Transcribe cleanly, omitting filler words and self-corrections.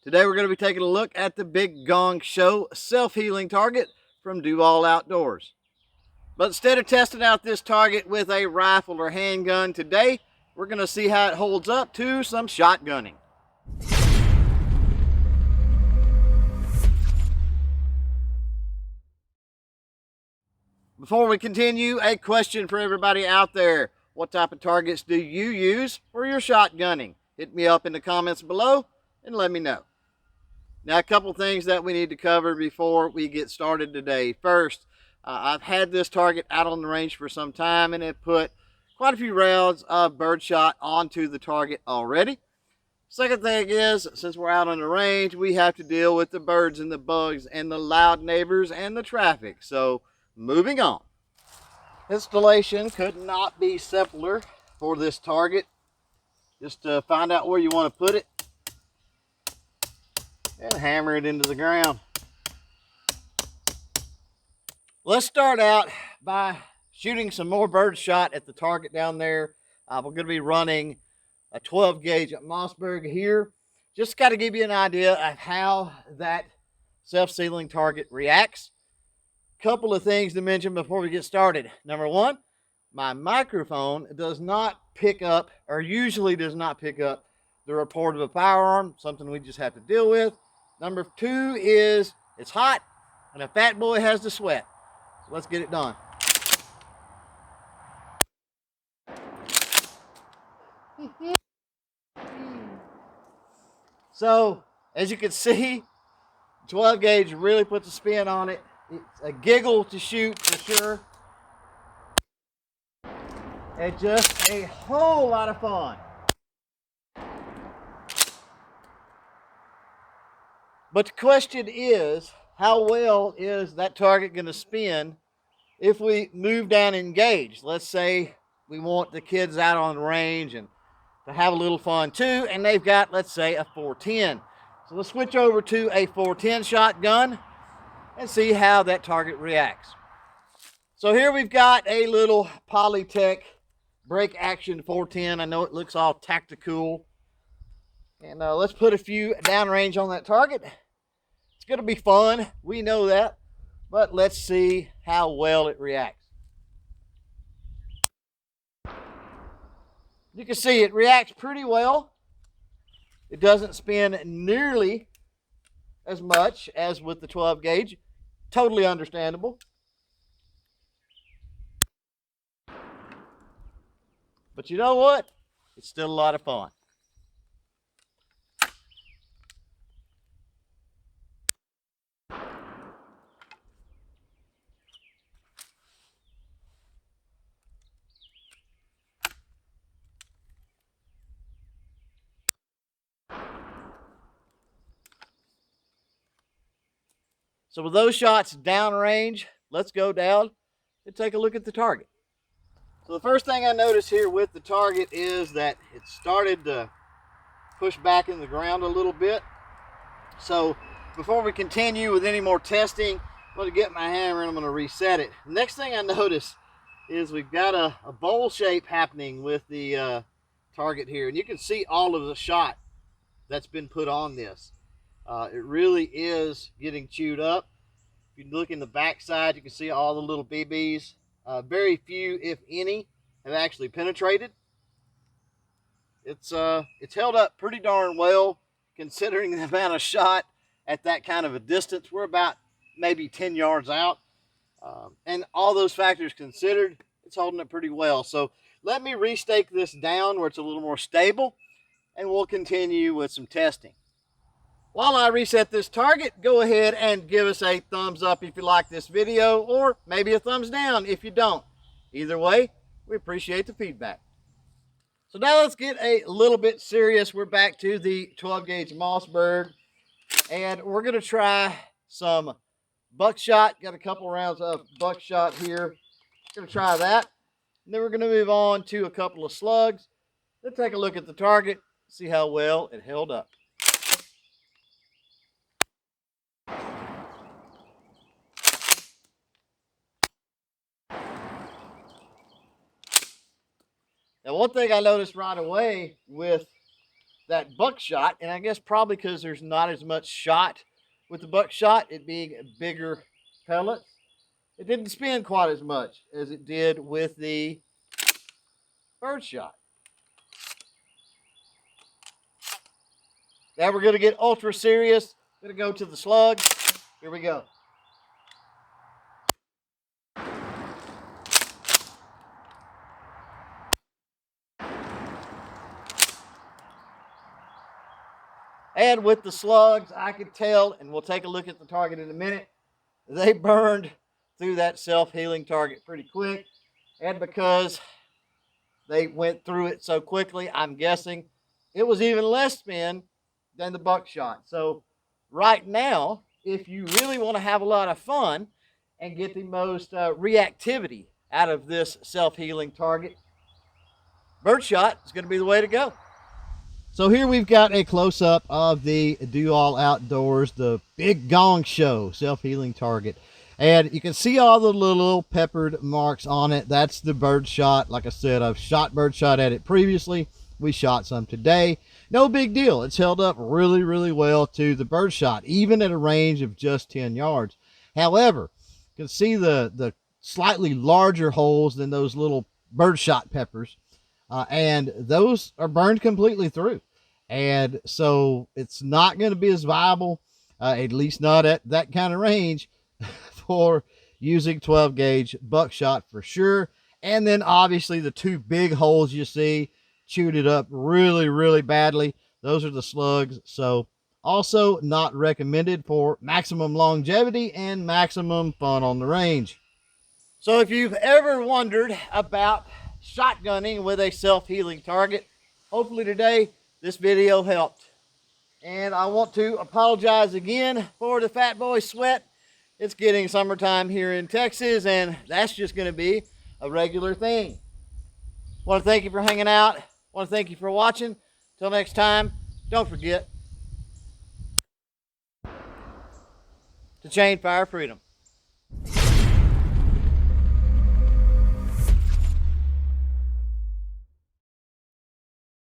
Today we're going to be taking a look at the Big Gong Show self-healing target from Do All Outdoors. But instead of testing out this target with a rifle or handgun, today we're going to see how it holds up to some shotgunning. Before we continue, a question for everybody out there. What type of targets do you use for your shotgunning? Hit me up in the comments below and let me know. Now, a couple things that we need to cover before we get started today. First, I've had this target out on the range for some time and it put quite a few rounds of birdshot onto the target already. Second thing is, since we're out on the range, we have to deal with the birds and the bugs and the loud neighbors and the traffic. So, moving on. Installation could not be simpler for this target. Just to find out where you want to put it and hammer it into the ground. Let's start out by shooting some more bird shot at the target down there. We're going to be running a 12 gauge at Mossberg here. Just got to give you an idea of how that self-sealing target reacts. Couple of things to mention before we get started. Number one, my microphone does not pick up, or usually does not pick up, the report of a firearm, something we just have to deal with. Number two is it's hot and a fat boy has to sweat. So let's get it done. So as you can see, 12 gauge really puts a spin on it. It's a giggle to shoot for sure. It's just a whole lot of fun. But the question is, how well is that target going to spin if we move down and engage? Let's say we want the kids out on the range and to have a little fun too, and they've got, let's say, a 410. So let's switch over to a 410 shotgun and see how that target reacts. So here we've got a little Polytech break action 410. I know it looks all tactical. And let's put a few downrange on that target. It's going to be fun. We know that. But let's see how well it reacts. You can see it reacts pretty well. It doesn't spin nearly as much as with the 12 gauge. Totally understandable. But you know what? It's still a lot of fun. So with those shots downrange, let's go down and take a look at the target. So the first thing I notice here with the target is that it started to push back in the ground a little bit. So before we continue with any more testing, I'm going to get my hammer and I'm going to reset it. Next thing I notice is we've got a bowl shape happening with the target here. And you can see all of the shot that's been put on this. It really is getting chewed up. If you look in the back side, you can see all the little BBs. Very few, if any, have actually penetrated. It's held up pretty darn well considering the amount of shot at that kind of a distance. We're about maybe 10 yards out. And all those factors considered, it's holding up pretty well. So let me restake this down where it's a little more stable and we'll continue with some testing. While I reset this target, go ahead and give us a thumbs up if you like this video, or maybe a thumbs down if you don't. Either way, we appreciate the feedback. So now let's get a little bit serious. We're back to the 12 gauge Mossberg, and we're going to try some buckshot. Got a couple rounds of buckshot here. Going to try that. And then we're going to move on to a couple of slugs. Then take a look at the target, see how well it held up. Now, one thing I noticed right away with that buckshot, and I guess probably because there's not as much shot with the buckshot, it being bigger pellets, it didn't spin quite as much as it did with the birdshot. Now we're going to get ultra serious. Going to go to the slug. Here we go. And with the slugs, I could tell, and we'll take a look at the target in a minute, they burned through that self-healing target pretty quick. And because they went through it so quickly, I'm guessing it was even less spin than the buckshot. So right now, if you really want to have a lot of fun and get the most reactivity out of this self-healing target, birdshot is going to be the way to go. So here we've got a close-up of the Do All Outdoors, the Big Gong Show self-healing target. And you can see all the little peppered marks on it. That's the birdshot. Like I said, I've shot birdshot at it previously. We shot some today. No big deal. It's held up really, really well to the birdshot, even at a range of just 10 yards. However, you can see the slightly larger holes than those little birdshot peppers. And those are burned completely through. And so it's not going to be as viable, at least not at that kind of range, for using 12 gauge buckshot for sure. And then obviously the two big holes you see chewed it up really, really badly. Those are the slugs. So also not recommended for maximum longevity and maximum fun on the range. So if you've ever wondered about shotgunning with a self-healing target, hopefully today this video helped. And I want to apologize again for the fat boy sweat. It's getting summertime here in Texas, and that's just going to be a regular thing. I want to thank you for hanging out. I want to thank you for watching. Till next time, don't forget to chain fire freedom.